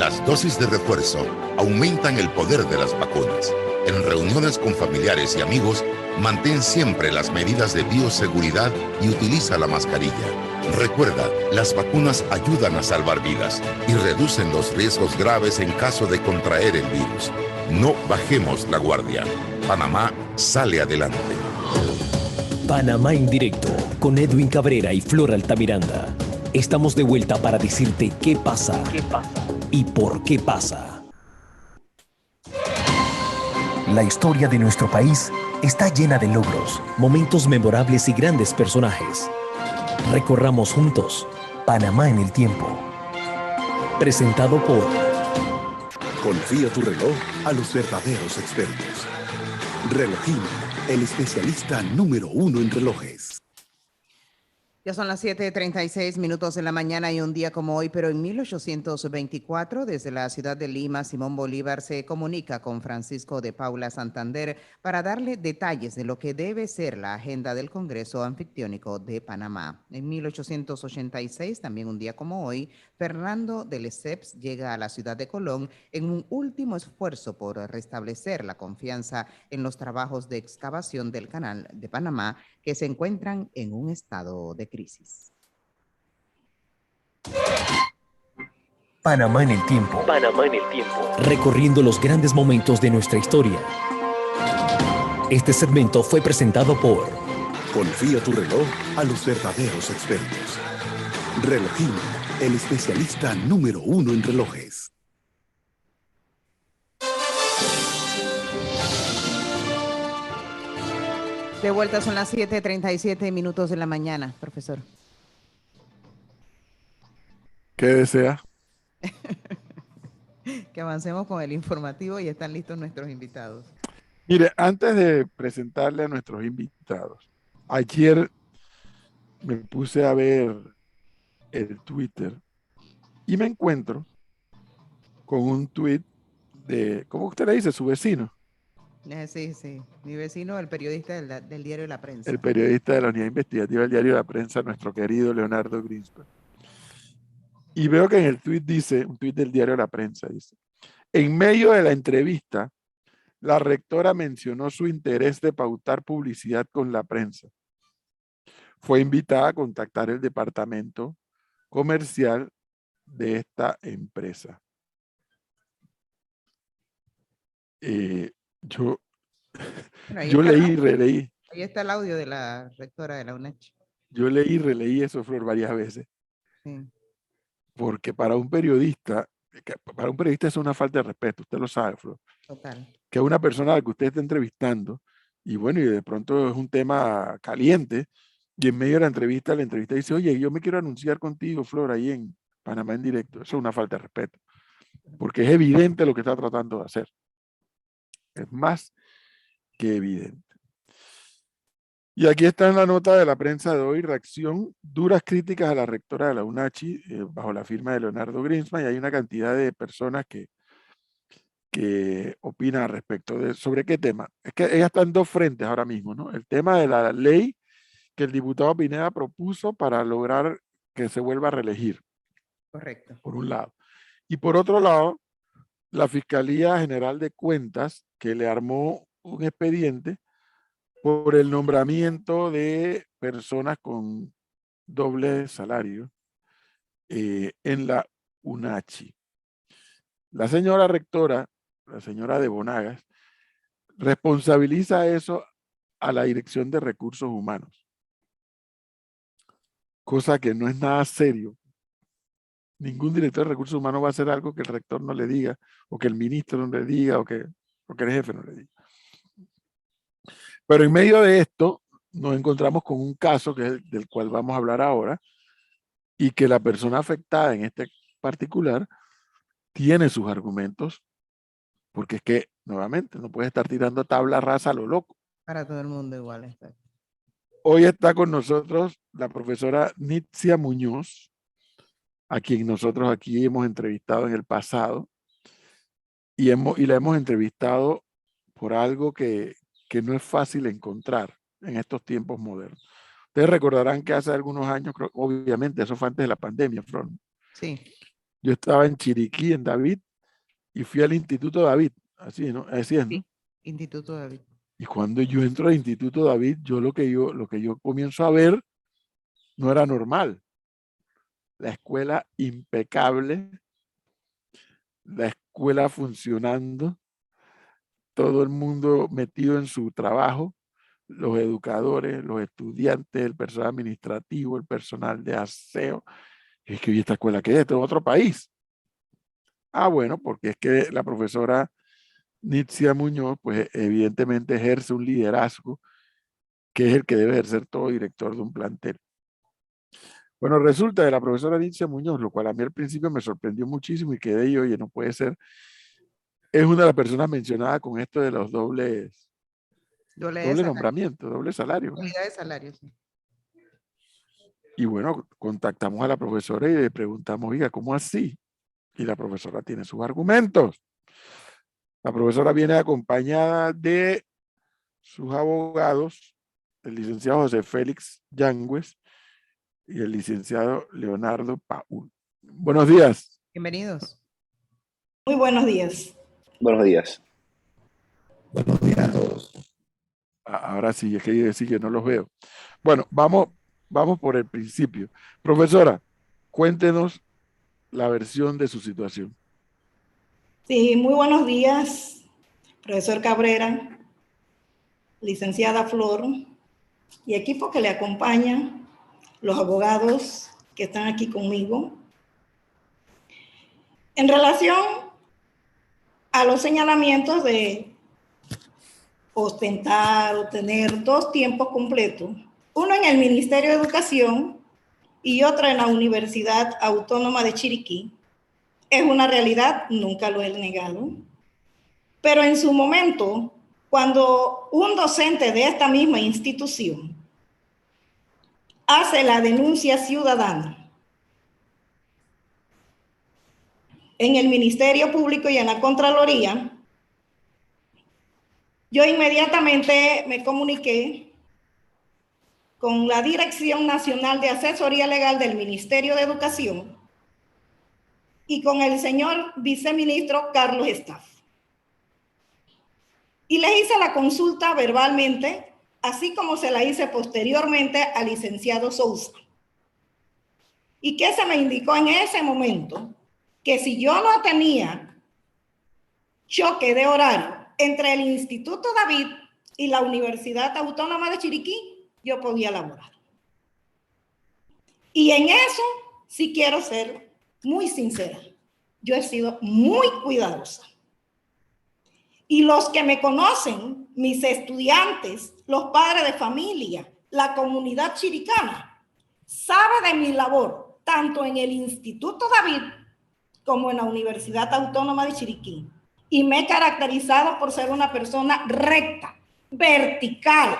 Las dosis de refuerzo aumentan el poder de las vacunas. En reuniones con familiares y amigos, mantén siempre las medidas de bioseguridad y utiliza la mascarilla. Recuerda, las vacunas ayudan a salvar vidas y reducen los riesgos graves en caso de contraer el virus. No bajemos la guardia. Panamá sale adelante. Panamá en directo, con Edwin Cabrera y Flor Altamiranda. Estamos de vuelta para decirte qué pasa y por qué pasa. La historia de nuestro país está llena de logros, momentos memorables y grandes personajes. Recorramos juntos Panamá en el tiempo. Presentado por... Confía tu reloj a los verdaderos expertos. Relojín, el especialista número 1 en relojes. Ya son las 7:36 de la mañana y un día como hoy, pero en 1824, desde la ciudad de Lima, Simón Bolívar se comunica con Francisco de Paula Santander para darle detalles de lo que debe ser la agenda del Congreso Anfictiónico de Panamá. En 1886, también un día como hoy, Fernando de Lesseps llega a la ciudad de Colón en un último esfuerzo por restablecer la confianza en los trabajos de excavación del Canal de Panamá, que se encuentran en un estado de crisis. Panamá en el tiempo. Panamá en el tiempo. Recorriendo los grandes momentos de nuestra historia. Este segmento fue presentado por... Confía tu reloj a los verdaderos expertos. Relojín, el especialista número 1 en relojes. De vuelta, son las 7:37 de la mañana, profesor. ¿Qué desea? Que avancemos con el informativo y están listos nuestros invitados. Mire, antes de presentarle a nuestros invitados, ayer me puse a ver el Twitter y me encuentro con un tweet de, ¿cómo usted le dice? Su vecino. Sí, mi vecino, el periodista del diario La Prensa. El periodista de la Unidad Investigativa del Diario La Prensa, nuestro querido Leonardo Greenspan. Y veo que en el tweet dice, un tweet del Diario La Prensa, dice: en medio de la entrevista, la rectora mencionó su interés de pautar publicidad con la prensa. Fue invitada a contactar el departamento comercial de esta empresa. Yo leí y releí. Ahí está el audio de la rectora de la UNECH. Yo leí y releí eso, Flor, varias veces. Sí. Porque para un periodista es una falta de respeto, usted lo sabe, Flor. Total. Que una persona a la que usted está entrevistando, y bueno, y de pronto es un tema caliente, y en medio de la entrevista dice: oye, yo me quiero anunciar contigo, Flor, ahí en Panamá en directo. Eso es una falta de respeto, porque es evidente lo que está tratando de hacer. Es más que evidente. Y aquí está en la nota de la prensa de hoy: reacción, duras críticas a la rectora de la UNACHI, bajo la firma de Leonardo Greenspan, y hay una cantidad de personas que opinan al respecto de sobre qué tema. Es que ella está en dos frentes ahora mismo, ¿no? El tema de la ley que el diputado Pineda propuso para lograr que se vuelva a reelegir. Correcto. Por un lado. Y por otro lado, la Fiscalía General de Cuentas, que le armó un expediente por el nombramiento de personas con doble salario en la UNACHI. La señora rectora, la señora de Bonagas, responsabiliza eso a la Dirección de Recursos Humanos, cosa que no es nada serio. Ningún director de recursos humanos va a hacer algo que el rector no le diga, o que el ministro no le diga, o que el jefe no le diga. Pero en medio de esto nos encontramos con un caso que es del cual vamos a hablar ahora, y que la persona afectada en este particular tiene sus argumentos, porque es que, nuevamente, no puede estar tirando tabla rasa a lo loco. Para todo el mundo igual está. Hoy está con nosotros la profesora Nitzia Muñoz, a quien nosotros aquí hemos entrevistado en el pasado, y la hemos entrevistado por algo que no es fácil encontrar en estos tiempos modernos. Ustedes recordarán que hace algunos años, obviamente eso fue antes de la pandemia, Fron. Sí. Yo estaba en Chiriquí, en David, y fui al Instituto David, así, ¿no? Así es, ¿no? Sí, Instituto David. Y cuando yo entro al Instituto David, lo que yo comienzo a ver no era normal. La escuela impecable, la escuela funcionando, todo el mundo metido en su trabajo, los educadores, los estudiantes, el personal administrativo, el personal de aseo. Y es que, ¿y esta escuela qué es? ¿Esto es otro país? Ah, bueno, porque es que la profesora Nitzia Muñoz, pues evidentemente ejerce un liderazgo que es el que debe ejercer todo director de un plantel. Bueno, resulta de la profesora Nitzia Muñoz, lo cual a mí al principio me sorprendió muchísimo y quedé yo, oye, no puede ser. Es una de las personas mencionadas con esto de los doble nombramiento, doble salario. Calidad de salario, sí. Y bueno, contactamos a la profesora y le preguntamos, oiga, ¿cómo así? Y la profesora tiene sus argumentos. La profesora viene acompañada de sus abogados, el licenciado José Félix Yangües y el licenciado Leonardo Paul. Buenos días. Bienvenidos. Muy buenos días. Buenos días. Buenos días a todos. Ahora sí, es que sí que no los veo. Bueno, vamos por el principio. Profesora, cuéntenos la versión de su situación. Sí, muy buenos días, profesor Cabrera, licenciada Flor y equipo que le acompaña, los abogados que están aquí conmigo. En relación a los señalamientos de ostentar o tener 2 tiempos completos, uno en el Ministerio de Educación y otro en la Universidad Autónoma de Chiriquí, es una realidad, nunca lo he negado. Pero en su momento, cuando un docente de esta misma institución hace la denuncia ciudadana en el Ministerio Público y en la Contraloría, yo inmediatamente me comuniqué con la Dirección Nacional de Asesoría Legal del Ministerio de Educación y con el señor viceministro Carlos Staff. Y le hice la consulta verbalmente, así como se la hice posteriormente al licenciado Sousa. Y que se me indicó en ese momento que si yo no tenía choque de horario entre el Instituto David y la Universidad Autónoma de Chiriquí, yo podía laborar. Y en eso sí quiero ser muy sincera. Yo he sido muy cuidadosa. Y los que me conocen, mis estudiantes, los padres de familia, la comunidad chiricana, sabe de mi labor, tanto en el Instituto David como en la Universidad Autónoma de Chiriquí. Y me he caracterizado por ser una persona recta, vertical,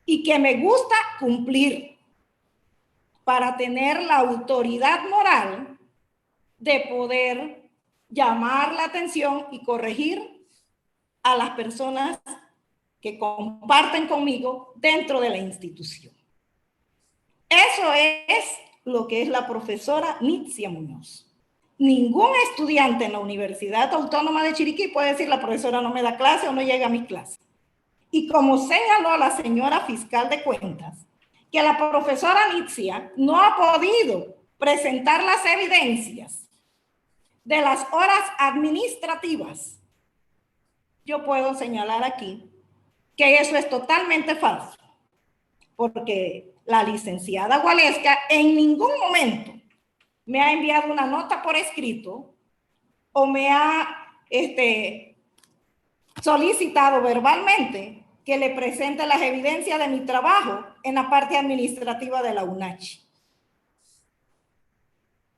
y que me gusta cumplir para tener la autoridad moral de poder llamar la atención y corregir a las personas que comparten conmigo dentro de la institución. Eso es lo que es la profesora Nitzia Muñoz. Ningún estudiante en la Universidad Autónoma de Chiriquí puede decir la profesora no me da clase o no llega a mis clases. Y como señaló la señora fiscal de cuentas, que la profesora Nitzia no ha podido presentar las evidencias de las horas administrativas, yo puedo señalar aquí que eso es totalmente falso, porque la licenciada Gualesca en ningún momento me ha enviado una nota por escrito o me ha solicitado verbalmente que le presente las evidencias de mi trabajo en la parte administrativa de la UNACHI.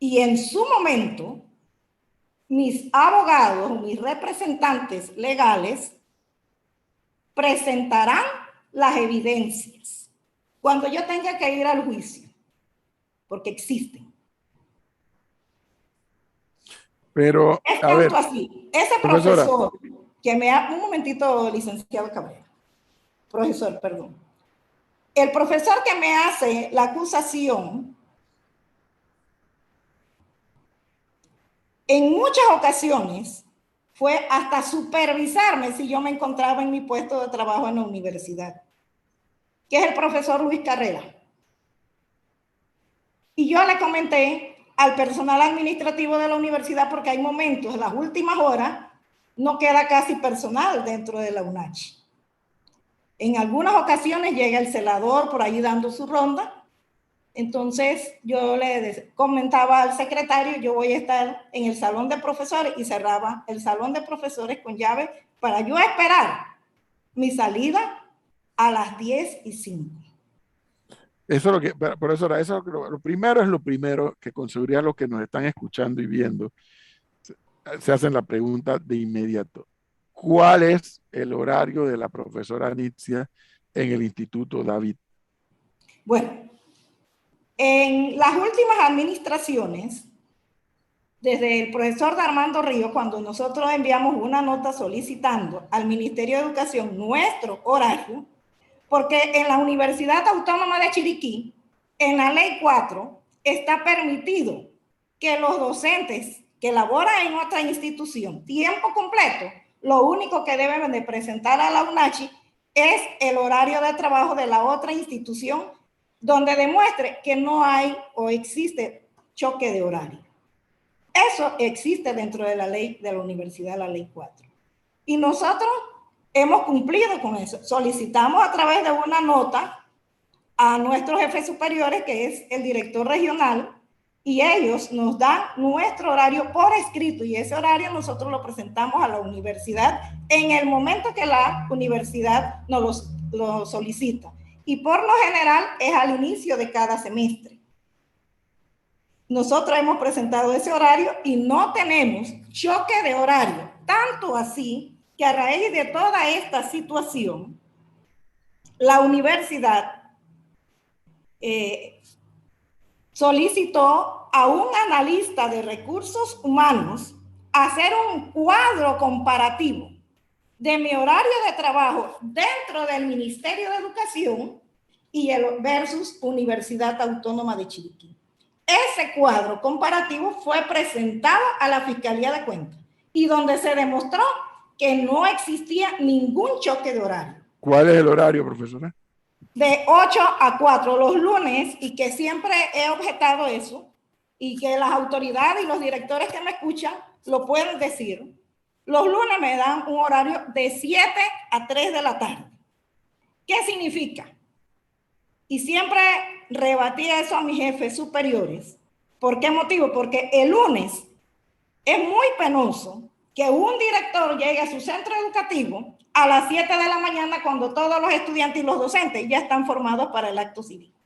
Y en su momento, mis abogados, mis representantes legales, presentarán las evidencias cuando yo tenga que ir al juicio, porque existen. Pero, Es a ver, tanto así. Ese profesora, profesor que me ha... Un momentito, licenciado Cabrera. Profesor, perdón. El profesor que me hace la acusación en muchas ocasiones fue hasta supervisarme si yo me encontraba en mi puesto de trabajo en la universidad, que es el profesor Luis Carrera. Y yo le comenté al personal administrativo de la universidad, porque hay momentos, en las últimas horas, no queda casi personal dentro de la UNACHI. En algunas ocasiones llega el celador por ahí dando su ronda. Entonces yo le comentaba al secretario, yo voy a estar en el salón de profesores, y cerraba el salón de profesores con llave para yo esperar mi salida a las 10:05. Eso es lo que, profesora, eso es lo primero es lo primero, que con seguridad los que nos están escuchando y viendo se hacen la pregunta de inmediato. ¿Cuál es el horario de la profesora Nitzia en el Instituto David? Bueno, en las últimas administraciones, desde el profesor Armando Ríos, cuando nosotros enviamos una nota solicitando al Ministerio de Educación nuestro horario, porque en la Universidad Autónoma de Chiriquí, en la Ley 4, está permitido que los docentes que laboran en otra institución, tiempo completo, lo único que deben de presentar a la UNACHI es el horario de trabajo de la otra institución, donde demuestre que no hay o existe choque de horario. Eso existe dentro de la ley de la universidad, la Ley 4. Y nosotros hemos cumplido con eso. Solicitamos a través de una nota a nuestros jefes superiores, que es el director regional, y ellos nos dan nuestro horario por escrito, y ese horario nosotros lo presentamos a la universidad en el momento que la universidad nos lo solicita. Y por lo general es al inicio de cada semestre. Nosotros hemos presentado ese horario y no tenemos choque de horario, tanto así que a raíz de toda esta situación, la universidad solicitó a un analista de recursos humanos hacer un cuadro comparativo de mi horario de trabajo dentro del Ministerio de Educación y el versus Universidad Autónoma de Chiriquí. Ese cuadro comparativo fue presentado a la Fiscalía de Cuentas y donde se demostró que no existía ningún choque de horario. ¿Cuál es el horario, profesora? De 8 a 4 los lunes, y que siempre he objetado eso, y que las autoridades y los directores que me escuchan lo pueden decir. Los lunes me dan un horario de 7 a 3 de la tarde. ¿Qué significa? Y siempre rebatí eso a mis jefes superiores. ¿Por qué motivo? Porque el lunes es muy penoso que un director llegue a su centro educativo a las 7 de la mañana, cuando todos los estudiantes y los docentes ya están formados para el acto cívico.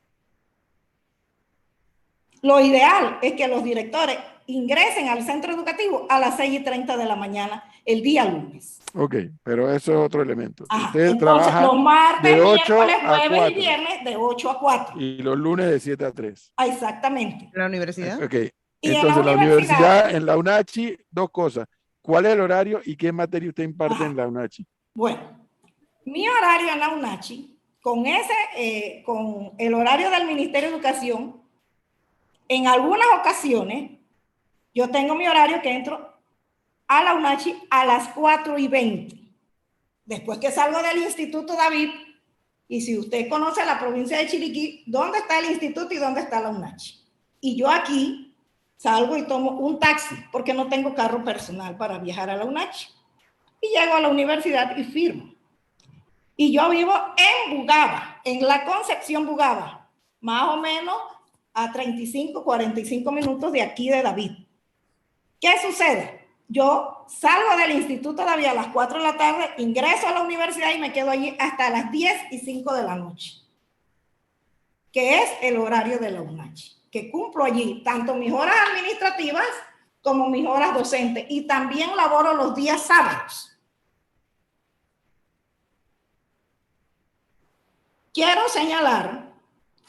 Lo ideal es que los directores ingresen al centro educativo a las 6:30 de la mañana el día lunes. Ok, pero eso es otro elemento. Usted trabaja los martes, de 8 miércoles, a jueves 4. y viernes de 8 a 4. Y los lunes de 7 a 3. Exactamente. ¿La universidad? Ok, entonces la universidad, en la UNACHI, dos cosas. ¿Cuál es el horario y qué materia usted imparte en la UNACHI? Bueno, mi horario en la UNACHI, con el horario del Ministerio de Educación, en algunas ocasiones, yo tengo mi horario que entro a la UNACHI a las 4:20. Después que salgo del Instituto David, y si usted conoce la provincia de Chiriquí, ¿dónde está el instituto y dónde está la UNACHI? Y yo aquí salgo y tomo un taxi, porque no tengo carro personal para viajar a la UNACHI. Y llego a la universidad y firmo. Y yo vivo en Bugaba, en la Concepción Bugaba, más o menos a 35, 45 minutos de aquí de David. ¿Qué sucede? Yo salgo del Instituto David a las 4 de la tarde, ingreso a la universidad y me quedo allí hasta las 10:05 de la noche, que es el horario de la UNACHI, que cumplo allí tanto mis horas administrativas como mis horas docentes, y también laboro los días sábados. Quiero señalar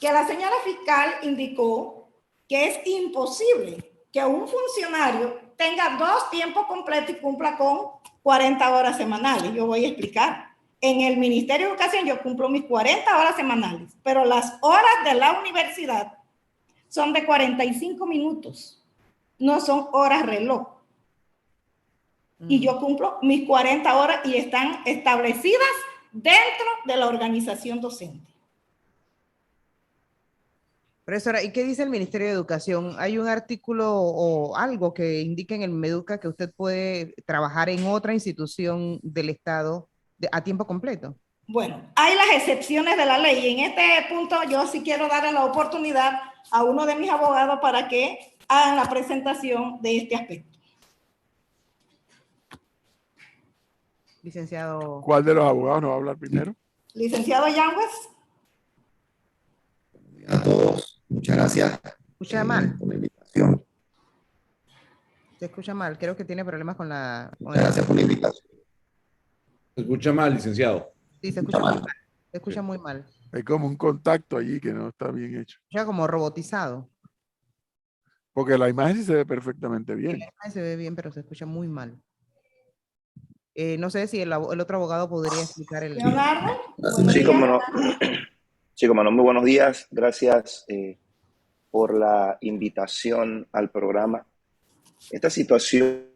que la señora fiscal indicó que es imposible que un funcionario tenga 2 tiempos completos y cumpla con 40 horas semanales. Yo voy a explicar. En el Ministerio de Educación yo cumplo mis 40 horas semanales, pero las horas de la universidad son de 45 minutos. No son horas reloj. y yo cumplo mis 40 horas y están establecidas dentro de la organización docente. Profesora, ¿y qué dice el Ministerio de Educación? ¿Hay un artículo o algo que indique en el MEDUCA que usted puede trabajar en otra institución del Estado a tiempo completo? Bueno, hay las excepciones de la ley y en este punto yo sí quiero darle la oportunidad a uno de mis abogados para que hagan la presentación de este aspecto. Licenciado. ¿Cuál de los abogados nos va a hablar primero? Licenciado Yangues. A todos, muchas gracias Escucha mal. por la invitación. Se escucha mal, creo que tiene problemas con la... Muchas gracias por la invitación. Se escucha mal, licenciado. Sí, se escucha muy mal. Se escucha muy mal. Hay como un contacto allí que no está bien hecho. Ya como robotizado. Porque la imagen sí se ve perfectamente bien. Se ve bien, pero se escucha muy mal. No sé si el otro abogado podría explicar el... Leonardo. Sí, cómo no. Sí, cómo no. Muy buenos días. Gracias por la invitación al programa. Esta situación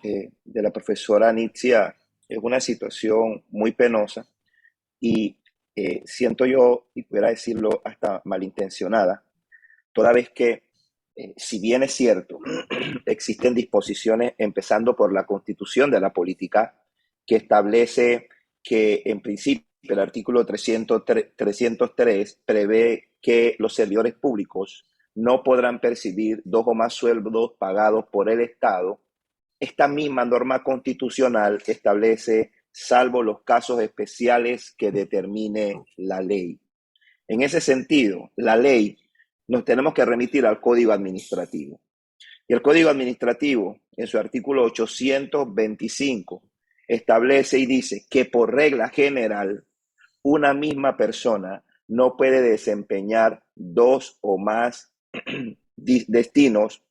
de la profesora Nitzia es una situación muy penosa y siento yo, y pudiera decirlo hasta malintencionada, toda vez que, si bien es cierto, existen disposiciones, empezando por la Constitución de la Política, que establece que en principio el artículo 303 prevé que los servidores públicos no podrán percibir 2 o más sueldos pagados por el Estado. Esta misma norma constitucional establece, salvo los casos especiales que determine la ley. En ese sentido, la ley nos tenemos que remitir al Código Administrativo. Y el Código Administrativo, en su artículo 825, establece y dice que por regla general, una misma persona no puede desempeñar 2 o más destinos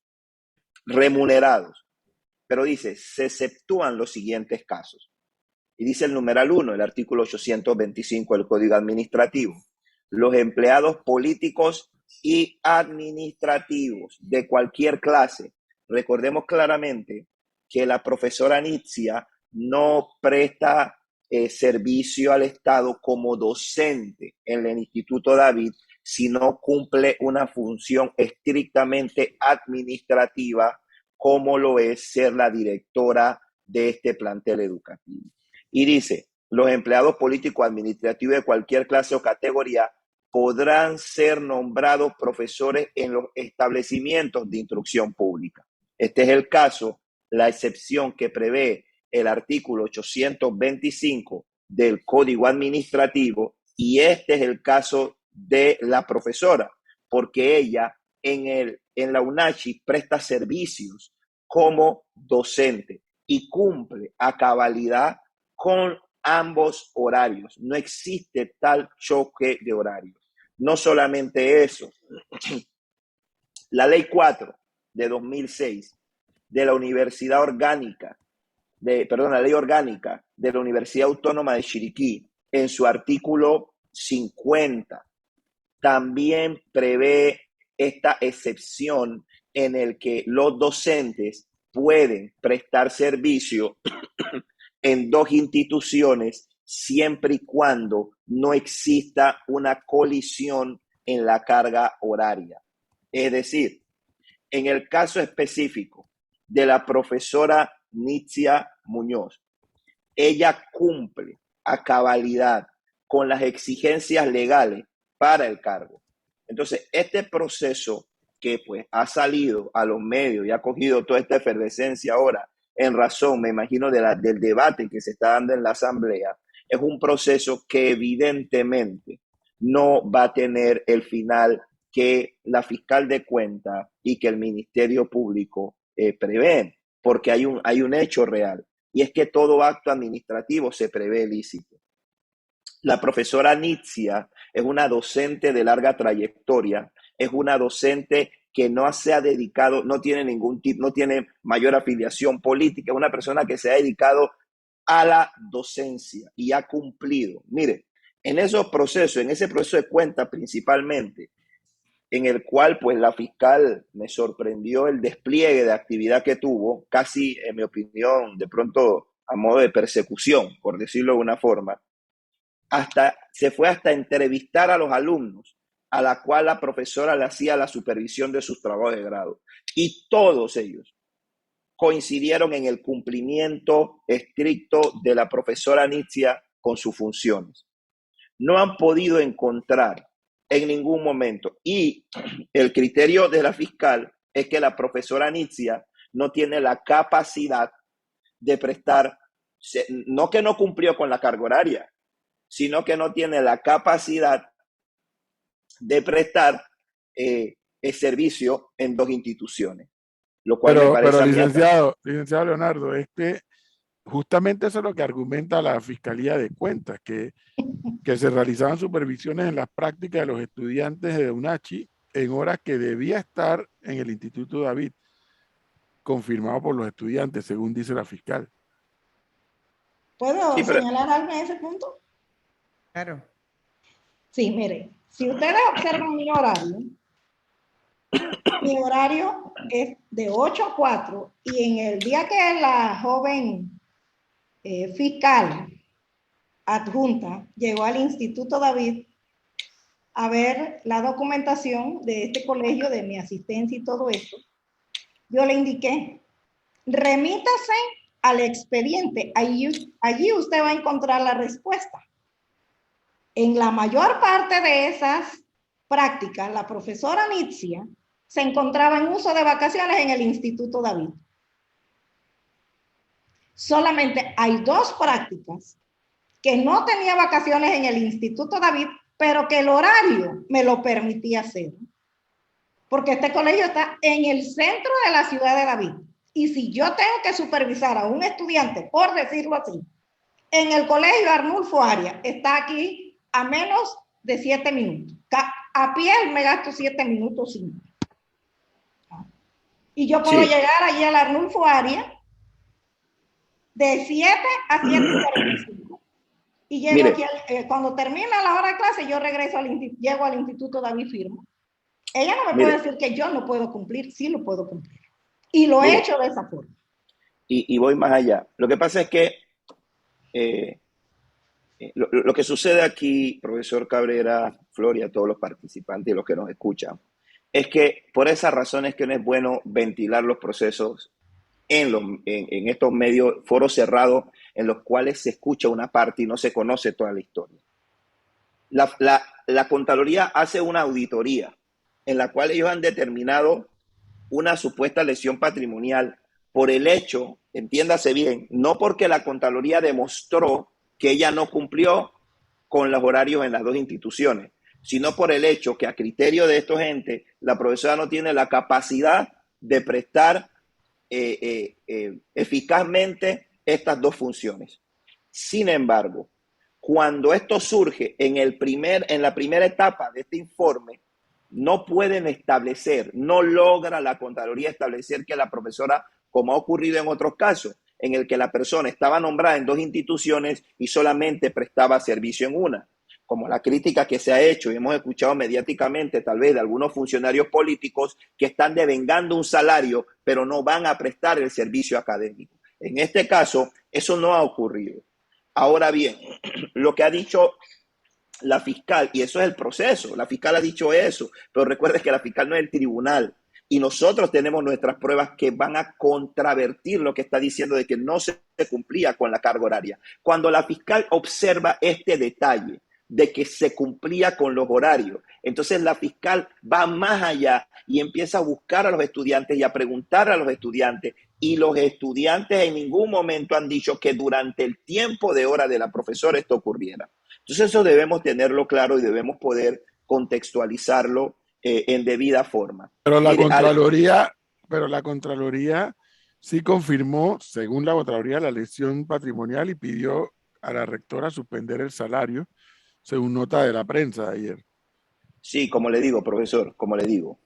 remunerados. Pero dice, se exceptúan los siguientes casos. Y dice el numeral 1, el artículo 825 del Código Administrativo. Los empleados políticos y administrativos de cualquier clase. Recordemos claramente que la profesora Nitzia no presta servicio al Estado como docente en el Instituto David, sino cumple una función estrictamente administrativa, como lo es ser la directora de este plantel educativo. Y dice, los empleados políticos administrativos de cualquier clase o categoría podrán ser nombrados profesores en los establecimientos de instrucción pública. Este es el caso, la excepción que prevé el artículo 825 del Código Administrativo, y este es el caso de la profesora, porque ella en la UNACHI presta servicios como docente y cumple a cabalidad con ambos horarios. No existe tal choque de horarios. No solamente eso, la Ley 4 de 2006 de la Universidad Orgánica, la Ley Orgánica de la Universidad Autónoma de Chiriquí, en su artículo 50, también prevé esta excepción en el que los docentes pueden prestar servicio en 2 instituciones siempre y cuando no exista una colisión en la carga horaria. Es decir, en el caso específico de la profesora Nitzia Muñoz, ella cumple a cabalidad con las exigencias legales para el cargo. Entonces, este proceso que pues ha salido a los medios y ha cogido toda esta efervescencia ahora en razón, me imagino, del debate que se está dando en la Asamblea, es un proceso que evidentemente no va a tener el final que la fiscal de cuentas y que el Ministerio Público prevén, porque hay un hecho real, y es que todo acto administrativo se prevé ilícito. La profesora Nitzia es una docente de larga trayectoria, es una docente que no se ha dedicado, no tiene ningún tipo, no tiene mayor afiliación política, es una persona que se ha dedicado a la docencia y ha cumplido. Mire, en ese proceso de cuenta principalmente, en el cual pues la fiscal me sorprendió el despliegue de actividad que tuvo, casi en mi opinión de pronto a modo de persecución, por decirlo de una forma, se fue hasta entrevistar a los alumnos, a la cual la profesora le hacía la supervisión de sus trabajos de grado. Y todos ellos coincidieron en el cumplimiento estricto de la profesora Nitzia con sus funciones. No han podido encontrar en ningún momento. Y el criterio de la fiscal es que la profesora Nitzia no tiene la capacidad de prestar, no que no cumplió con la carga horaria, sino que no tiene la capacidad de prestar el servicio en dos instituciones. Lo cual me parece pero licenciado Leonardo, justamente eso es lo que argumenta la Fiscalía de Cuentas, que se realizaban supervisiones en las prácticas de los estudiantes de UNACHI en horas que debía estar en el Instituto David, confirmado por los estudiantes, según dice la fiscal. ¿Puedo señalar algo en ese punto? Claro. Sí, mire, si ustedes observan mi horario es de 8 a 4 y en el día que la joven fiscal adjunta llegó al Instituto David a ver la documentación de este colegio, de mi asistencia y todo esto, yo le indiqué, remítase al expediente, allí usted va a encontrar la respuesta. En la mayor parte de esas prácticas, la profesora Nitzia se encontraba en uso de vacaciones en el Instituto David. Solamente hay 2 prácticas que no tenía vacaciones en el Instituto David, pero que el horario me lo permitía hacer. Porque este colegio está en el centro de la ciudad de David. Y si yo tengo que supervisar a un estudiante, por decirlo así, en el colegio Arnulfo Arias, está aquí a menos de 7 minutos. A pie me gasto 7 minutos 5. Y yo puedo llegar allí al Arnulfo Arias de 7 a 7:45. Y llego aquí, cuando termina la hora de clase, yo regreso llego al Instituto David Firmo. Ella no me puede decir que yo no puedo cumplir, sí lo puedo cumplir. Y lo he hecho de esa forma. Y voy más allá. Lo que pasa es que lo que sucede aquí, profesor Cabrera, Floria, todos los participantes y los que nos escuchan, es que por esas razones que no es bueno ventilar los procesos en estos medios, foros cerrados, en los cuales se escucha una parte y no se conoce toda la historia. La Contraloría hace una auditoría en la cual ellos han determinado una supuesta lesión patrimonial por el hecho, entiéndase bien, no porque la Contraloría demostró que ella no cumplió con los horarios en las 2 instituciones, sino por el hecho que a criterio de estos entes, la profesora no tiene la capacidad de prestar eficazmente estas 2 funciones. Sin embargo, cuando esto surge en la primera etapa de este informe, no pueden establecer, no logra la Contraloría establecer que la profesora, como ha ocurrido en otros casos, en el que la persona estaba nombrada en 2 instituciones y solamente prestaba servicio en una, como la crítica que se ha hecho y hemos escuchado mediáticamente tal vez de algunos funcionarios políticos que están devengando un salario, pero no van a prestar el servicio académico. En este caso, eso no ha ocurrido. Ahora bien, lo que ha dicho la fiscal, y eso es el proceso, la fiscal ha dicho eso, pero recuerde que la fiscal no es el tribunal y nosotros tenemos nuestras pruebas que van a contravertir lo que está diciendo de que no se cumplía con la carga horaria. Cuando la fiscal observa este detalle de que se cumplía con los horarios, entonces la fiscal va más allá y empieza a buscar a los estudiantes y a preguntar a los estudiantes, y los estudiantes en ningún momento han dicho que durante el tiempo de hora de la profesora esto ocurriera. Entonces eso debemos tenerlo claro y debemos poder contextualizarlo en debida forma. Pero la Contraloría sí confirmó, según la Contraloría, la lesión patrimonial y pidió a la rectora suspender el salario, según nota de la prensa de ayer. Sí, como le digo, profesor, como le digo,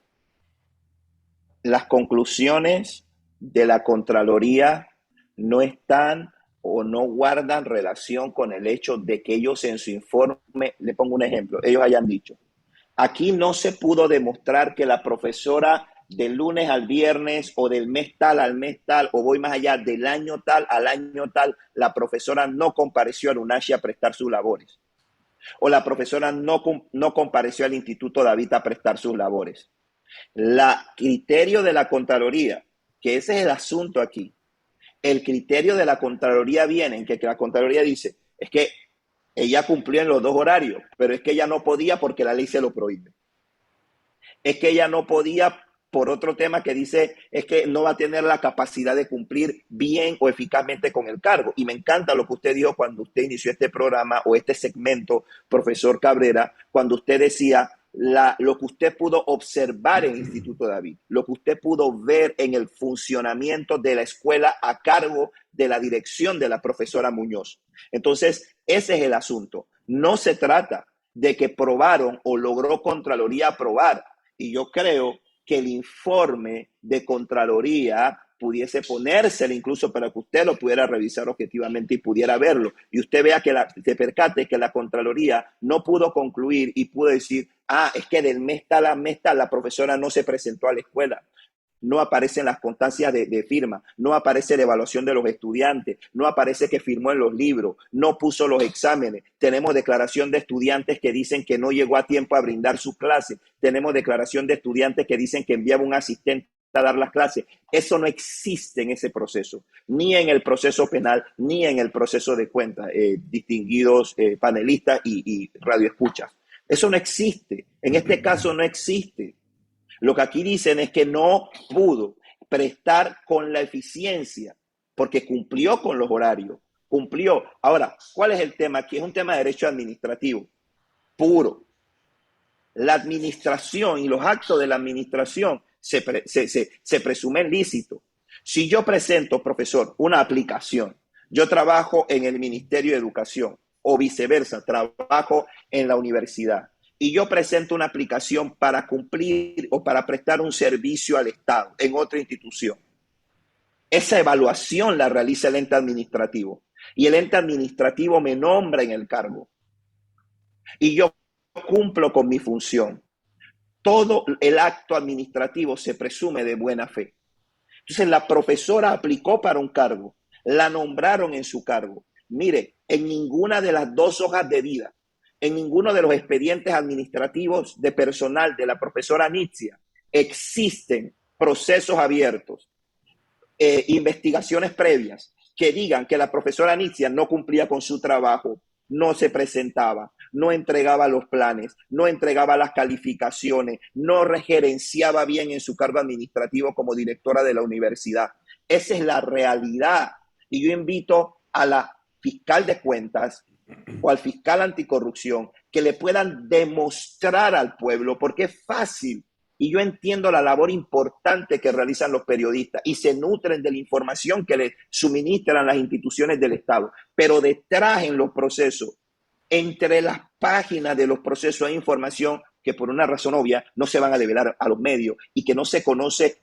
las conclusiones de la Contraloría no están o no guardan relación con el hecho de que ellos en su informe, le pongo un ejemplo, ellos hayan dicho, Aquí no se pudo demostrar que la profesora del lunes al viernes o del mes tal al mes tal, o voy más allá, del año tal al año tal, la profesora no compareció al UNACHI a prestar sus labores. O la profesora no compareció al Instituto David a prestar sus labores. La criterio de la Contraloría, que ese es el asunto aquí, el criterio de la Contraloría viene en que la Contraloría dice, es que ella cumplió en los 2 horarios, pero es que ella no podía porque la ley se lo prohíbe. Es que ella no podía por otro tema que dice, es que no va a tener la capacidad de cumplir bien o eficazmente con el cargo. Y me encanta lo que usted dijo cuando usted inició este programa o este segmento, profesor Cabrera, cuando usted decía lo que usted pudo observar en el Instituto David, lo que usted pudo ver en el funcionamiento de la escuela a cargo de la dirección de la profesora Muñoz. Entonces, ese es el asunto. No se trata de que probaron o logró Contraloría aprobar. Y yo creo que el informe de Contraloría pudiese ponérselo incluso para que usted lo pudiera revisar objetivamente y pudiera verlo. Y usted vea que se percate que la Contraloría no pudo concluir y pudo decir, es que del mes tal a mes tal la profesora no se presentó a la escuela. No aparecen las constancias de firma, no aparece la evaluación de los estudiantes, no aparece que firmó en los libros, no puso los exámenes. Tenemos declaración de estudiantes que dicen que no llegó a tiempo a brindar sus clases. Tenemos declaración de estudiantes que dicen que enviaba un asistente a dar las clases. Eso no existe en ese proceso, ni en el proceso penal, ni en el proceso de cuentas, distinguidos panelistas y radioescuchas. Eso no existe. En este caso no existe. Lo que aquí dicen es que no pudo prestar con la eficiencia porque cumplió con los horarios, cumplió. Ahora, ¿cuál es el tema aquí? Es un tema de derecho administrativo, puro. La administración y los actos de la administración se presumen lícitos. Si yo presento, profesor, una aplicación, yo trabajo en el Ministerio de Educación o viceversa, trabajo en la universidad, y yo presento una aplicación para cumplir o para prestar un servicio al Estado en otra institución. Esa evaluación la realiza el ente administrativo y el ente administrativo me nombra en el cargo y yo cumplo con mi función. Todo el acto administrativo se presume de buena fe. Entonces la profesora aplicó para un cargo, la nombraron en su cargo. Mire, en ninguna de las 2 hojas de vida, en ninguno de los expedientes administrativos de personal de la profesora Nitzia existen procesos abiertos, investigaciones previas que digan que la profesora Nitzia no cumplía con su trabajo, no se presentaba, no entregaba los planes, no entregaba las calificaciones, no regerenciaba bien en su cargo administrativo como directora de la universidad. Esa es la realidad. Y yo invito a la fiscal de cuentas o al fiscal anticorrupción que le puedan demostrar al pueblo, porque es fácil. Y yo entiendo la labor importante que realizan los periodistas y se nutren de la información que les suministran las instituciones del Estado. Pero detrás en los procesos, entre las páginas de los procesos hay información que por una razón obvia no se van a develar a los medios y que no se conoce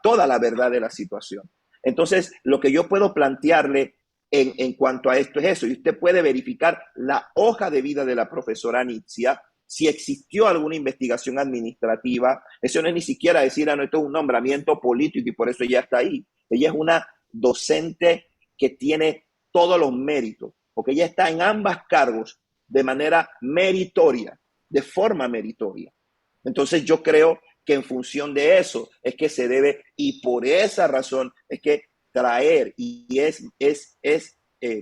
toda la verdad de la situación. Entonces, lo que yo puedo plantearle en cuanto a esto es eso. Y usted puede verificar la hoja de vida de la profesora Nitzia, si existió alguna investigación administrativa. Eso no es ni siquiera decir, no, esto es un nombramiento político y por eso ella está ahí. Ella es una docente que tiene todos los méritos, porque ella está en ambos cargos de manera meritoria, de forma meritoria. Entonces yo creo que en función de eso es que se debe, y por esa razón es que traer, y es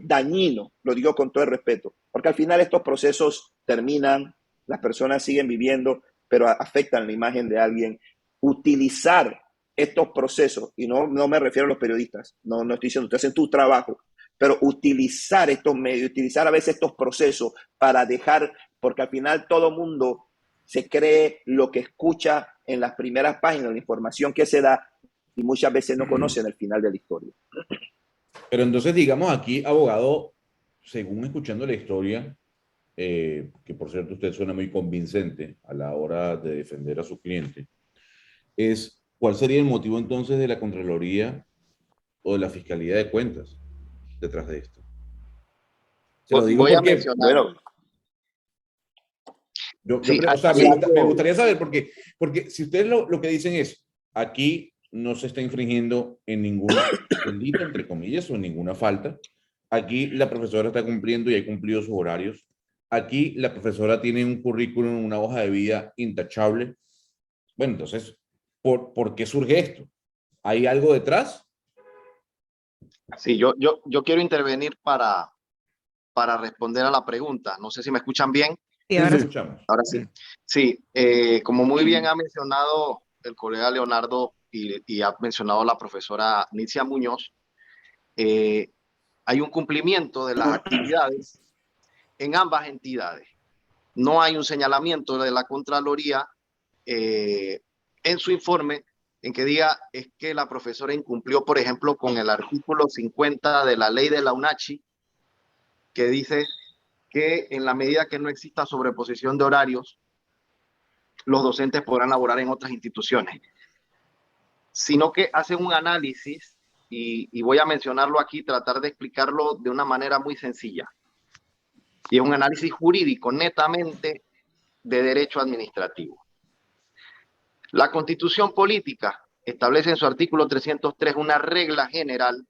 dañino, lo digo con todo el respeto, porque al final estos procesos terminan, las personas siguen viviendo, pero afectan la imagen de alguien. Utilizar estos procesos, y no me refiero a los periodistas, no estoy diciendo, ustedes hacen tu trabajo, pero utilizar estos medios, utilizar a veces estos procesos para dejar, porque al final todo mundo se cree lo que escucha en las primeras páginas, la información que se da, y muchas veces no conocen el final de la historia. Pero entonces, digamos aquí, abogado, según escuchando la historia, que por cierto usted suena muy convincente a la hora de defender a su cliente, ¿cuál sería el motivo entonces de la Contraloría o de la Fiscalía de Cuentas detrás de esto? Se lo digo Voy a porque, mencionar. Bueno, Sí, o sea, hay algo. me gustaría saber, porque si ustedes lo que dicen es, aquí no se está infringiendo en ningún delito, entre comillas, o en ninguna falta. Aquí la profesora está cumpliendo y ha cumplido sus horarios. Aquí la profesora tiene un currículum, una hoja de vida intachable. Bueno, entonces, ¿por qué surge esto? ¿Hay algo detrás? Sí, yo quiero intervenir para responder a la pregunta. No sé si me escuchan bien. Y Sí, lo ahora escuchamos. Ahora sí. Sí, como muy bien ha mencionado el colega Leonardo y ha mencionado la profesora Nitzia Muñoz, hay un cumplimiento de las actividades en ambas entidades. No hay un señalamiento de la Contraloría en su informe en que diga es que la profesora incumplió, por ejemplo, con el artículo 50 de la ley de la UNACHI, que dice que en la medida que no exista sobreposición de horarios, los docentes podrán laborar en otras instituciones, sino que hacen un análisis, y voy a mencionarlo aquí, tratar de explicarlo de una manera muy sencilla. Y es un análisis jurídico, netamente de derecho administrativo. La Constitución Política establece en su artículo 303 una regla general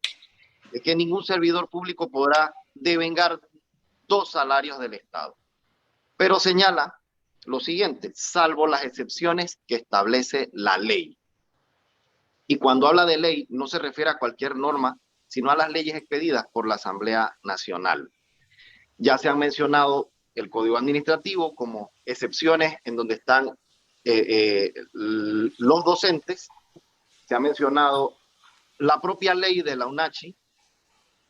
de que ningún servidor público podrá devengar 2 salarios del Estado. Pero señala lo siguiente, salvo las excepciones que establece la ley. Y cuando habla de ley, no se refiere a cualquier norma, sino a las leyes expedidas por la Asamblea Nacional. Ya se han mencionado el Código Administrativo como excepciones en donde están los docentes. Se ha mencionado la propia ley de la UNACHI,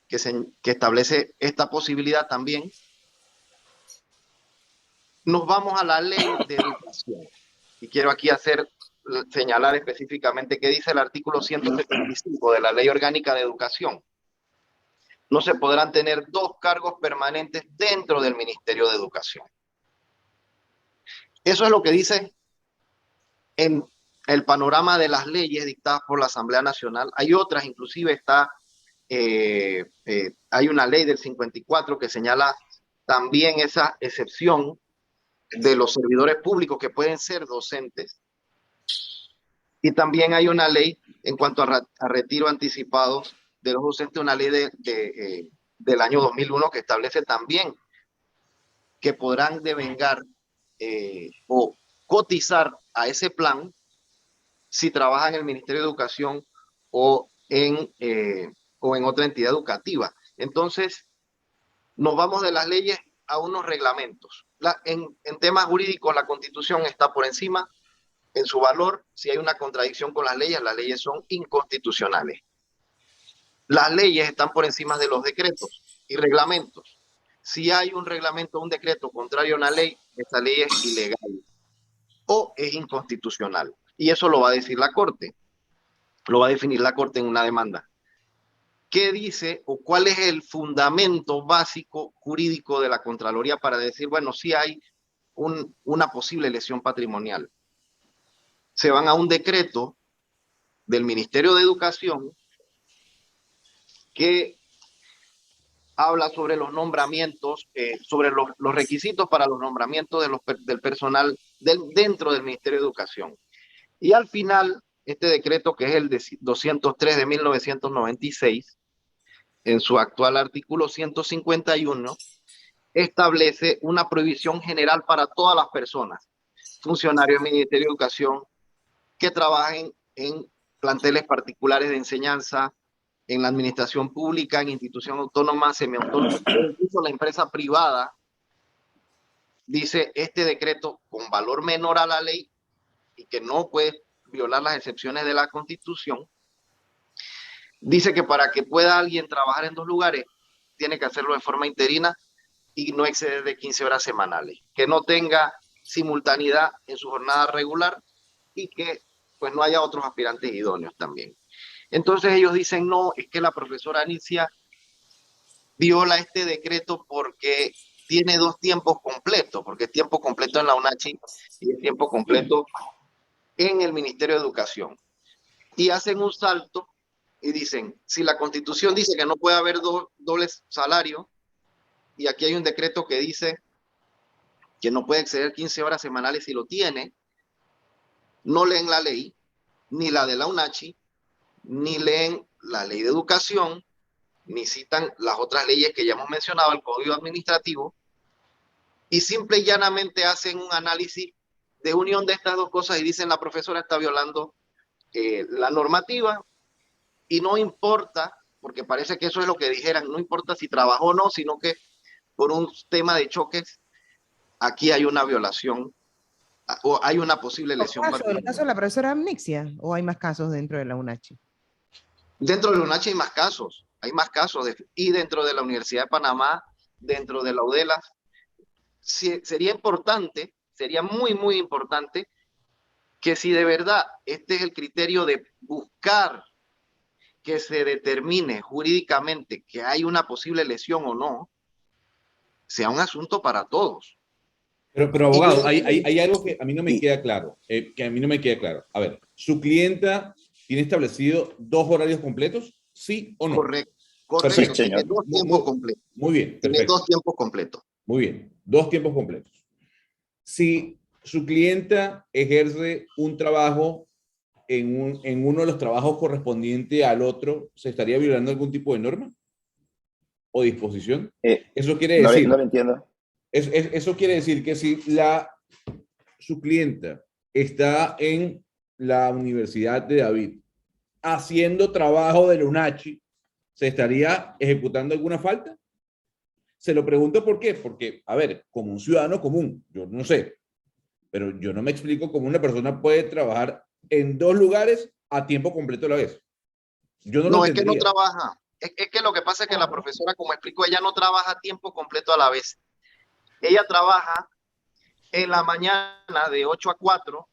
que establece esta posibilidad también. Nos vamos a la ley de educación. Y quiero aquí señalar específicamente qué dice el artículo 175 de la Ley Orgánica de Educación. No se podrán tener 2 cargos permanentes dentro del Ministerio de Educación. Eso es lo que dice en el panorama de las leyes dictadas por la Asamblea Nacional. Hay otras, inclusive hay una ley del 54 que señala también esa excepción de los servidores públicos que pueden ser docentes. Y también hay una ley en cuanto a retiro anticipado de los docentes, una ley del año 2001 que establece también que podrán devengar o cotizar a ese plan si trabajan en el Ministerio de Educación o en otra entidad educativa. Entonces, nos vamos de las leyes a unos reglamentos. En temas jurídicos, la Constitución está por encima. En su valor, si hay una contradicción con las leyes son inconstitucionales. Las leyes están por encima de los decretos y reglamentos. Si hay un reglamento o un decreto contrario a una ley, esa ley es ilegal o es inconstitucional. Y eso lo va a decir la Corte. Lo va a definir la Corte en una demanda. ¿Qué dice o cuál es el fundamento básico jurídico de la Contraloría para decir, bueno, sí hay una posible lesión patrimonial? Se van a un decreto del Ministerio de Educación que habla sobre los nombramientos, sobre los requisitos para los nombramientos del personal dentro del Ministerio de Educación. Y al final, este decreto, que es el 203 de 1996, en su actual artículo 151, establece una prohibición general para todas las personas, funcionarios del Ministerio de Educación, que trabajen en planteles particulares de enseñanza, en la administración pública, en institución autónoma, semiautónoma, incluso la empresa privada. Dice este decreto con valor menor a la ley y que no puede violar las excepciones de la Constitución. Dice que para que pueda alguien trabajar en 2 lugares, tiene que hacerlo de forma interina y no exceder de 15 horas semanales, que no tenga simultaneidad en su jornada regular y que pues no haya otros aspirantes idóneos también. Entonces ellos dicen, no, es que la profesora Nitzia viola este decreto porque tiene 2 tiempos completos, porque es tiempo completo en la UNACHI y es tiempo completo en el Ministerio de Educación. Y hacen un salto y dicen, si la Constitución dice que no puede haber dobles salarios, y aquí hay un decreto que dice que no puede exceder 15 horas semanales si lo tiene, no leen la ley, ni la de la UNACHI, ni leen la ley de educación, ni citan las otras leyes que ya hemos mencionado, el Código Administrativo, y simple y llanamente hacen un análisis de unión de estas dos cosas y dicen la profesora está violando la normativa y no importa, porque parece que eso es lo que dijeran, no importa si trabajó o no, sino que por un tema de choques, aquí hay una violación o hay una posible lesión. ¿El caso de la profesora Amnixia o hay más casos dentro de la UNACHI? Dentro de la UNACHI hay más casos, y dentro de la Universidad de Panamá, dentro de la UDELA, sería importante, sería muy, muy importante que si de verdad este es el criterio de buscar que se determine jurídicamente que hay una posible lesión o no, sea un asunto para todos. Pero abogado, hay algo que a mí no me queda claro, A ver, ¿su clienta tiene establecido 2 horarios completos? ¿Sí o no? Correcto. Perfecto, Tiene señor. 2 tiempos completos. Muy bien, perfecto. Tiene 2 tiempos completos. Muy bien, 2 tiempos completos. Si su clienta ejerce un trabajo en uno de los trabajos correspondiente al otro, ¿se estaría violando algún tipo de norma o disposición? Eso quiere decir... No lo entiendo. Eso quiere decir que si su clienta está en la Universidad de David haciendo trabajo de la UNACHI, ¿se estaría ejecutando alguna falta? Se lo pregunto por qué. Porque, a ver, como un ciudadano común, yo no sé, pero yo no me explico cómo una persona puede trabajar en 2 lugares a tiempo completo a la vez. Yo no lo Es que no entendería. trabaja. Es que lo que pasa es que la profesora, como explicó, ella no trabaja a tiempo completo a la vez. Ella trabaja en la mañana de 8 a 4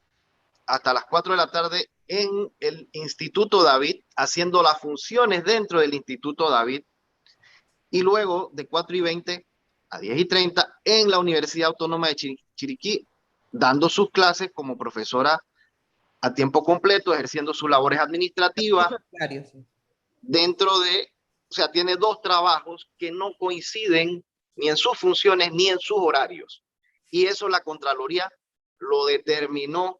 hasta las 4 de la tarde en el Instituto David, haciendo las funciones dentro del Instituto David, y luego de 4:20 a 10:30 en la Universidad Autónoma de Chiriquí, dando sus clases como profesora a tiempo completo, ejerciendo sus labores administrativas dentro de, o sea, tiene 2 trabajos que no coinciden ni en sus funciones ni en sus horarios. Y eso la Contraloría lo determinó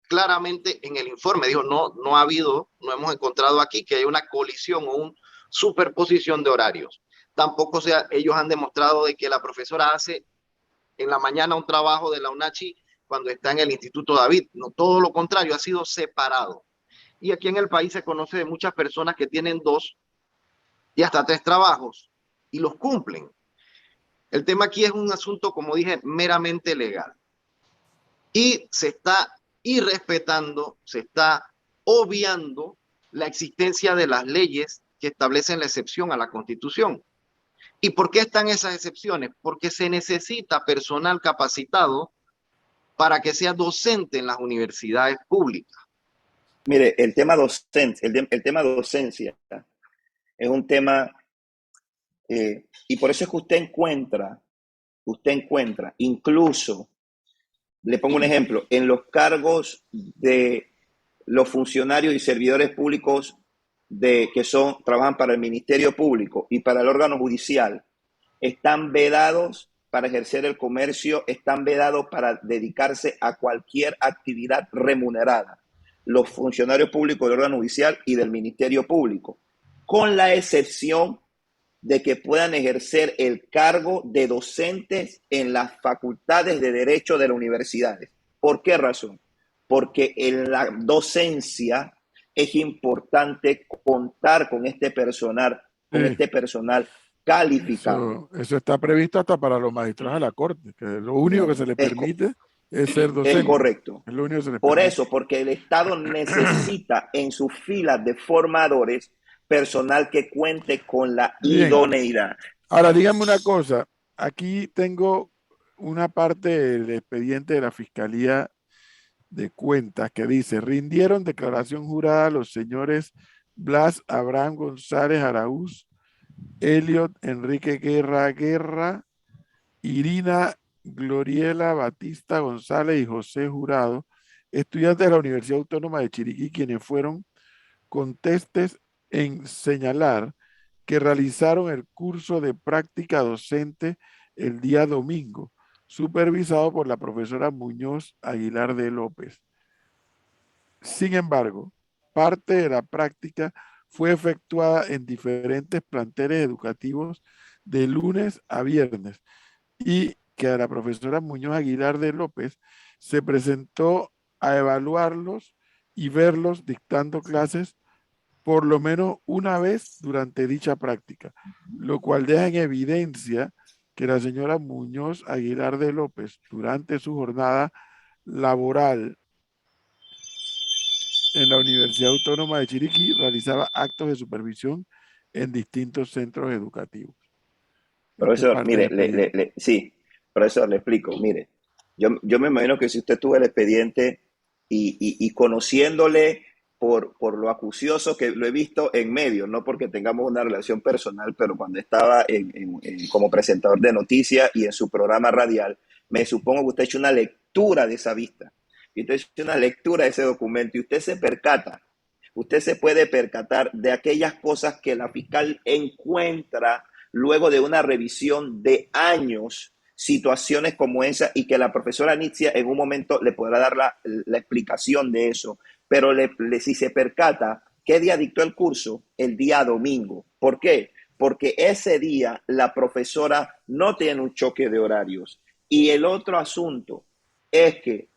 claramente en el informe. Dijo, no hemos encontrado aquí que haya una colisión o una superposición de horarios. Tampoco ellos han demostrado de que la profesora hace en la mañana un trabajo de la UNACHI cuando está en el Instituto David. No, todo lo contrario, ha sido separado. Y aquí en el país se conoce de muchas personas que tienen 2 y hasta 3 trabajos y los cumplen. El tema aquí es un asunto, como dije, meramente legal. Y se está irrespetando, se está obviando la existencia de las leyes que establecen la excepción a la Constitución. ¿Y por qué están esas excepciones? Porque se necesita personal capacitado para que sea docente en las universidades públicas. Mire, el tema docente, el tema docencia es un tema, y por eso es que usted encuentra, incluso, le pongo un ejemplo, en los cargos de los funcionarios y servidores públicos que trabajan para el Ministerio Público y para el órgano judicial, están vedados para ejercer el comercio, están vedados para dedicarse a cualquier actividad remunerada. Los funcionarios públicos del órgano judicial y del Ministerio Público, con la excepción de que puedan ejercer el cargo de docentes en las facultades de Derecho de las universidades. ¿Por qué razón? Porque en la docencia es importante contar con este personal, calificado. Eso está previsto hasta para los magistrados de la Corte, que lo único que se les permite es ser docente. Es correcto. Es lo único que se les Por permite. eso, porque el Estado necesita en sus filas de formadores personal que cuente con la idoneidad. Ahora, dígame una cosa. Aquí tengo una parte del expediente de la Fiscalía de Cuentas que dice: rindieron declaración jurada a los señores Blas Abraham González Araúz, Elliot Enrique Guerra, Irina Gloriela Batista González y José Jurado, estudiantes de la Universidad Autónoma de Chiriquí, quienes fueron contestes en señalar que realizaron el curso de práctica docente el día domingo, supervisado por la profesora Muñoz Aguilar de López. Sin embargo, parte de la práctica fue efectuada en diferentes planteles educativos de lunes a viernes y que a la profesora Muñoz Aguilar de López se presentó a evaluarlos y verlos dictando clases por lo menos una vez durante dicha práctica, lo cual deja en evidencia que la señora Muñoz Aguilar de López, durante su jornada laboral en la Universidad Autónoma de Chiriquí, realizaba actos de supervisión en distintos centros educativos. Esto es Profesor, parte del mire, expediente. sí, profesor, le explico. Mire, yo me imagino que si usted tuvo el expediente y conociéndole por lo acucioso que lo he visto en medios, no porque tengamos una relación personal, pero cuando estaba como presentador de noticias y en su programa radial, me supongo que usted ha hecho una lectura de esa vista. Y usted ha hecho una lectura de ese documento y usted se percata, usted se puede percatar de aquellas cosas que la fiscal encuentra luego de una revisión de años, situaciones como esa, y que la profesora Nitzia en un momento le podrá dar la explicación de eso, pero si se percata, ¿qué día dictó el curso? El día domingo. ¿Por qué? Porque ese día la profesora no tiene un choque de horarios. Y el otro asunto es que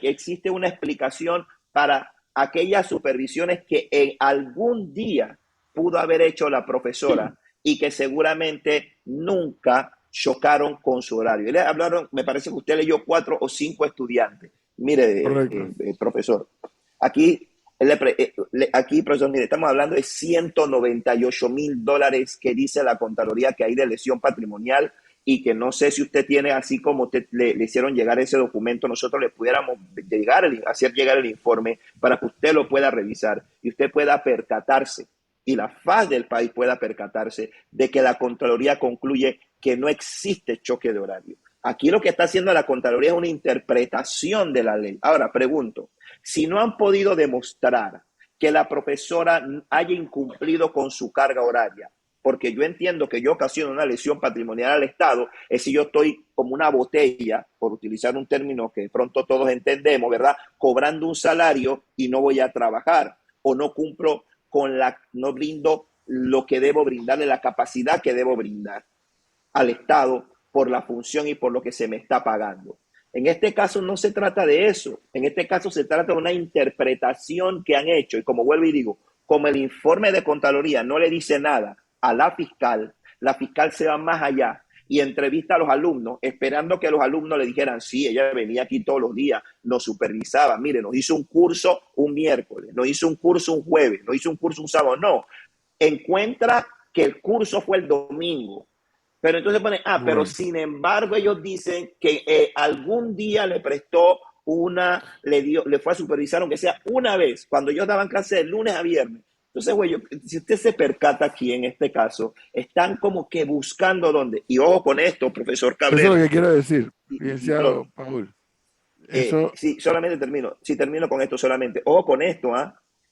existe una explicación para aquellas supervisiones que en algún día pudo haber hecho la profesora y que seguramente nunca chocaron con su horario. Y le hablaron, me parece que usted leyó 4 o 5 estudiantes. Mire, profesor, aquí, profesor, mire, estamos hablando de $198,000 que dice la Contraloría que hay de lesión patrimonial y que no sé si usted tiene, así como le hicieron llegar ese documento, nosotros le pudiéramos hacer llegar el informe para que usted lo pueda revisar y usted pueda percatarse y la faz del país pueda percatarse de que la Contraloría concluye que no existe choque de horario. Aquí lo que está haciendo la Contraloría es una interpretación de la ley. Ahora, pregunto, si no han podido demostrar que la profesora haya incumplido con su carga horaria, porque yo entiendo que yo ocasiono una lesión patrimonial al Estado, es si yo estoy como una botella, por utilizar un término que de pronto todos entendemos, ¿verdad? Cobrando un salario y no voy a trabajar, o no cumplo no brindo lo que debo brindarle, la capacidad que debo brindar al Estado por la función y por lo que se me está pagando. En este caso no se trata de eso, en este caso se trata de una interpretación que han hecho, y como vuelvo y digo, como el informe de Contraloría no le dice nada a la fiscal se va más allá y entrevista a los alumnos, esperando que los alumnos le dijeran, sí, ella venía aquí todos los días, nos supervisaba, mire, nos hizo un curso un miércoles, nos hizo un curso un jueves, nos hizo un curso un sábado. No, encuentra que el curso fue el domingo, pero entonces pone, pero sin embargo ellos dicen que algún día le prestó le fue a supervisar, aunque sea una vez, cuando ellos daban clase de lunes a viernes. Entonces, güey, si usted se percata aquí en este caso, están como que buscando dónde. Y ojo con esto, profesor Cabrera. Eso es lo que quiero decir, licenciado Paul. Eso... sí, solamente termino. Sí, termino con esto solamente. Ojo con esto,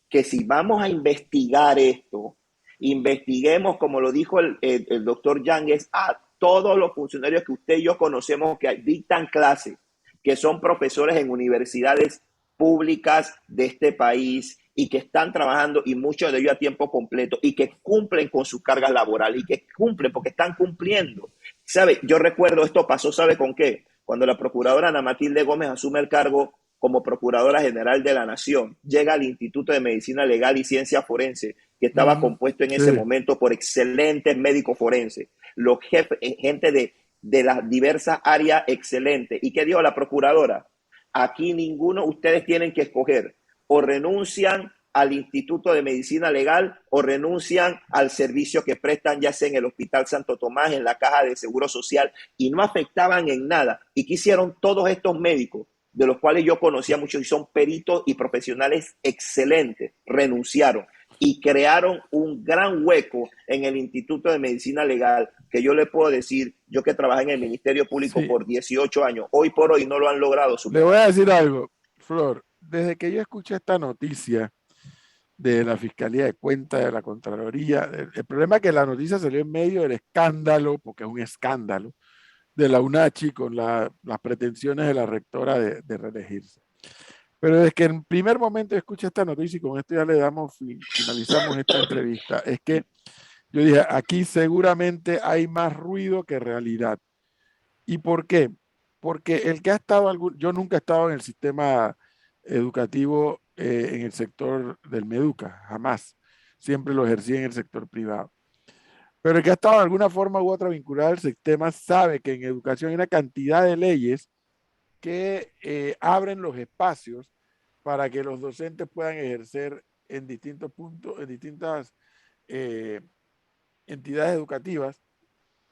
que si vamos a investigar esto, investiguemos, como lo dijo el doctor Yáñez, a todos los funcionarios que usted y yo conocemos que dictan clases, que son profesores en universidades públicas de este país y que están trabajando, y muchos de ellos a tiempo completo, y que cumplen con sus cargas laborales, y que cumplen porque están cumpliendo. ¿Sabe? Yo recuerdo, esto pasó, ¿sabe con qué? Cuando la procuradora Ana Matilde Gómez asume el cargo como Procuradora General de la Nación, llega al Instituto de Medicina Legal y Ciencia Forense, que estaba compuesto en ese momento por excelentes médicos forenses, los jefes, gente de las diversas áreas excelentes. ¿Y qué dijo la Procuradora? Aquí ninguno, ustedes tienen que escoger, o renuncian al Instituto de Medicina Legal o renuncian al servicio que prestan, ya sea en el Hospital Santo Tomás, en la Caja de Seguro Social, y no afectaban en nada. ¿Y qué hicieron todos estos médicos, de los cuales yo conocía muchos y son peritos y profesionales excelentes? Renunciaron y crearon un gran hueco en el Instituto de Medicina Legal, que yo le puedo decir, yo que trabajé en el Ministerio Público por 18 años, hoy por hoy no lo han logrado superar. Le voy a decir algo, Flor, desde que yo escuché esta noticia de la Fiscalía de Cuentas, de la Contraloría, el problema es que la noticia salió en medio del escándalo, porque es un escándalo, de la UNACHI con las pretensiones de la rectora de reelegirse. Pero desde que en primer momento escuché esta noticia, y con esto ya finalizamos esta entrevista, es que yo dije, aquí seguramente hay más ruido que realidad. ¿Y por qué? Porque el que ha estado, yo nunca he estado en el sistema educativo en el sector del Meduca, jamás. Siempre lo ejercí en el sector privado. Pero el que ha estado de alguna forma u otra vinculado al sistema sabe que en educación hay una cantidad de leyes que abren los espacios para que los docentes puedan ejercer en distintos puntos, en distintas entidades educativas,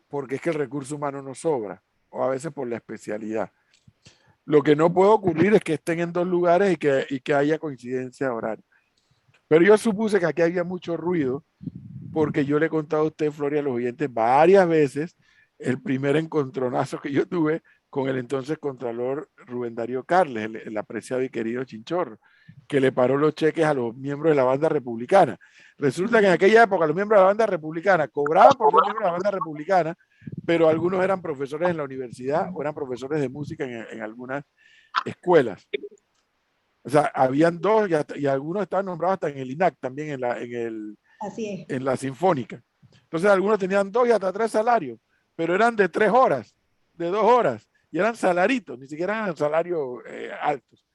porque es que el recurso humano no sobra, o a veces por la especialidad. Lo que no puede ocurrir es que estén en dos lugares y que haya coincidencia horaria. Pero yo supuse que aquí había mucho ruido, porque yo le he contado a usted, Floria, a los oyentes varias veces el primer encontronazo que yo tuve con el entonces contralor Rubén Darío Carles, el apreciado y querido Chinchorro, que le paró los cheques a los miembros de la banda republicana. Resulta que en aquella época los miembros de la banda republicana cobraban por ser miembros de la banda republicana, pero algunos eran profesores en la universidad o eran profesores de música en algunas escuelas. O sea, habían dos y algunos estaban nombrados hasta en el INAC, también en la Sinfónica. Entonces algunos tenían 2 y hasta 3 salarios, pero eran de 3 horas, de 2 horas, y eran salaritos, ni siquiera eran salarios altos.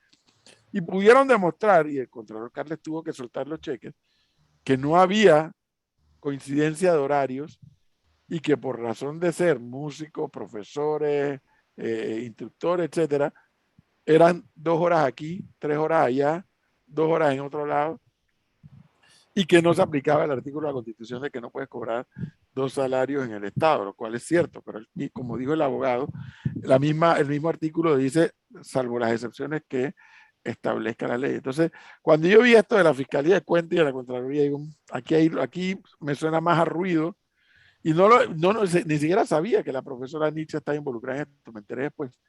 Y pudieron demostrar, y el contralor Carles tuvo que soltar los cheques, que no había coincidencia de horarios y que por razón de ser músicos, profesores, instructores, etcétera, eran 2 horas aquí, 3 horas allá, 2 horas en otro lado, y que no se aplicaba el artículo de la Constitución de que no puedes cobrar 2 salarios en el Estado, lo cual es cierto, pero como dijo el abogado, el mismo artículo dice, salvo las excepciones que establezca la ley. Entonces, cuando yo vi esto de la Fiscalía de Cuentas y de la Contraloría, digo, aquí me suena más a ruido, y ni siquiera sabía que la profesora Nietzsche estaba involucrada en esto, me enteré después.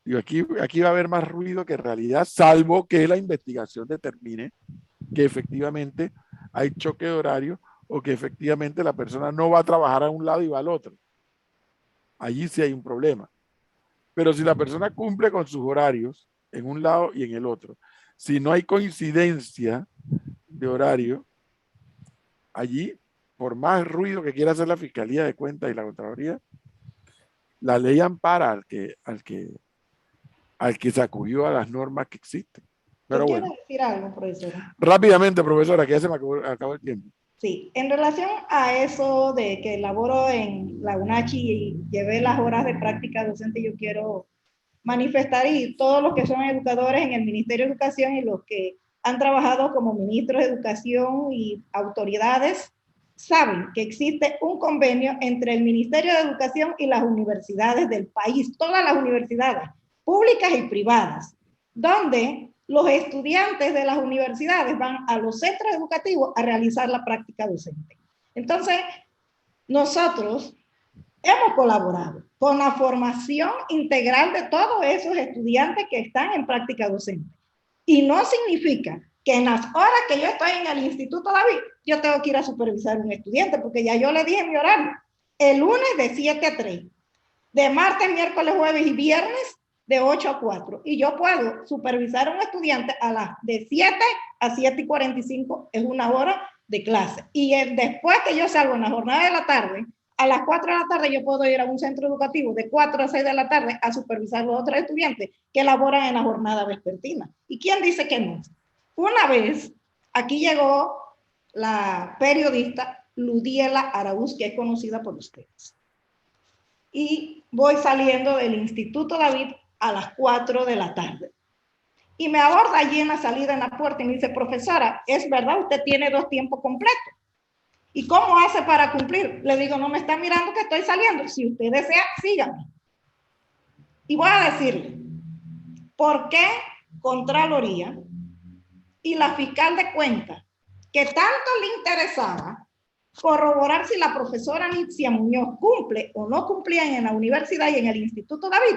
Digo, aquí va a haber más ruido que realidad, salvo que la investigación determine que efectivamente hay choque de horario o que efectivamente la persona no va a trabajar a un lado y va al otro. Allí sí hay un problema. Pero si la persona cumple con sus horarios en un lado y en el otro, si no hay coincidencia de horario, allí, por más ruido que quiera hacer la Fiscalía de Cuentas y la Contraloría, la ley ampara al que se acudió a las normas que existen. Pero yo bueno. quiero decir algo, profesora. Rápidamente, profesora, que ya se me acabó el tiempo. Sí, en relación a eso de que laboro en la UNACHI y llevé las horas de práctica docente, yo quiero manifestar, y todos los que son educadores en el Ministerio de Educación y los que han trabajado como ministros de Educación y autoridades, saben que existe un convenio entre el Ministerio de Educación y las universidades del país, todas las universidades, públicas y privadas, donde los estudiantes de las universidades van a los centros educativos a realizar la práctica docente. Entonces, nosotros hemos colaborado con la formación integral de todos esos estudiantes que están en práctica docente. Y no significa que en las horas que yo estoy en el Instituto David, yo tengo que ir a supervisar a un estudiante, porque ya yo le dije mi horario. El lunes de 7 a 3, de martes, miércoles, jueves y viernes de 8 a 4. Y yo puedo supervisar a un estudiante de 7 a 7 y 45, es una hora de clase. Y después que yo salgo en la jornada de la tarde, a las 4 de la tarde yo puedo ir a un centro educativo de 4 a 6 de la tarde a supervisar a los otros estudiantes que laboran en la jornada vespertina. ¿Y quién dice que no? Una vez, aquí llegó la periodista Ludiela Araúz, que es conocida por ustedes. Y voy saliendo del Instituto David a las 4 de la tarde. Y me aborda allí en la salida, en la puerta, y me dice, profesora, ¿es verdad? Usted tiene 2 tiempos completos. ¿Y cómo hace para cumplir? Le digo, no me está mirando que estoy saliendo. Si usted desea, sígame. Y voy a decirle, ¿por qué Contraloría y la fiscal de cuentas, que tanto le interesaba corroborar si la profesora Nitzia Muñoz cumple o no cumplía en la universidad y en el Instituto David,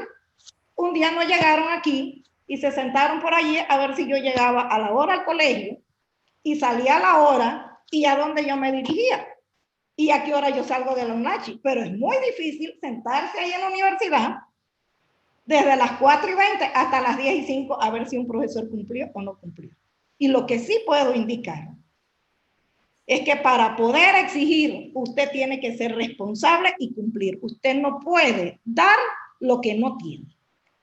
un día no llegaron aquí y se sentaron por allí a ver si yo llegaba a la hora al colegio y salía a la hora y a dónde yo me dirigía? y a qué hora yo salgo de la UNACHI. Pero es muy difícil sentarse ahí en la universidad desde las 4:20 hasta las 10:05 a ver si un profesor cumplió o no cumplió. Y lo que sí puedo indicar es que para poder exigir, usted tiene que ser responsable y cumplir. Usted no puede dar lo que no tiene.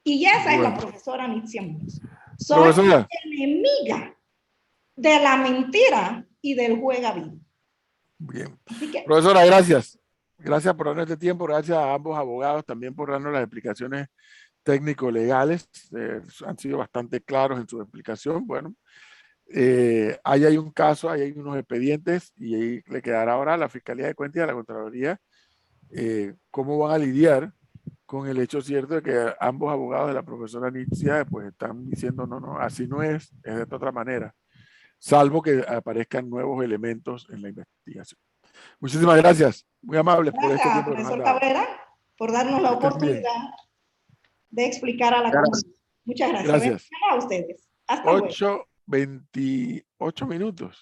Y esa es la profesora Nitzia Muñoz. Soy enemiga de la mentira y del juega vivo. Bien. Profesora, gracias. Gracias por darnos este tiempo. Gracias a ambos abogados también por darnos las explicaciones técnico-legales. Han sido bastante claros en su explicación. Bueno, ahí hay un caso, ahí hay unos expedientes y ahí le quedará ahora a la Fiscalía de Cuentas y a la Contraloría cómo van a lidiar con el hecho cierto de que ambos abogados de la profesora Nitzia pues están diciendo no, así no es de esta otra manera, salvo que aparezcan nuevos elementos en la investigación. Muchísimas gracias, muy amable por este tiempo. Profesor Cabrera, por darnos la oportunidad de explicar a la comunidad. Muchas gracias. Gracias. A ustedes. Hasta luego. 8:28 minutos.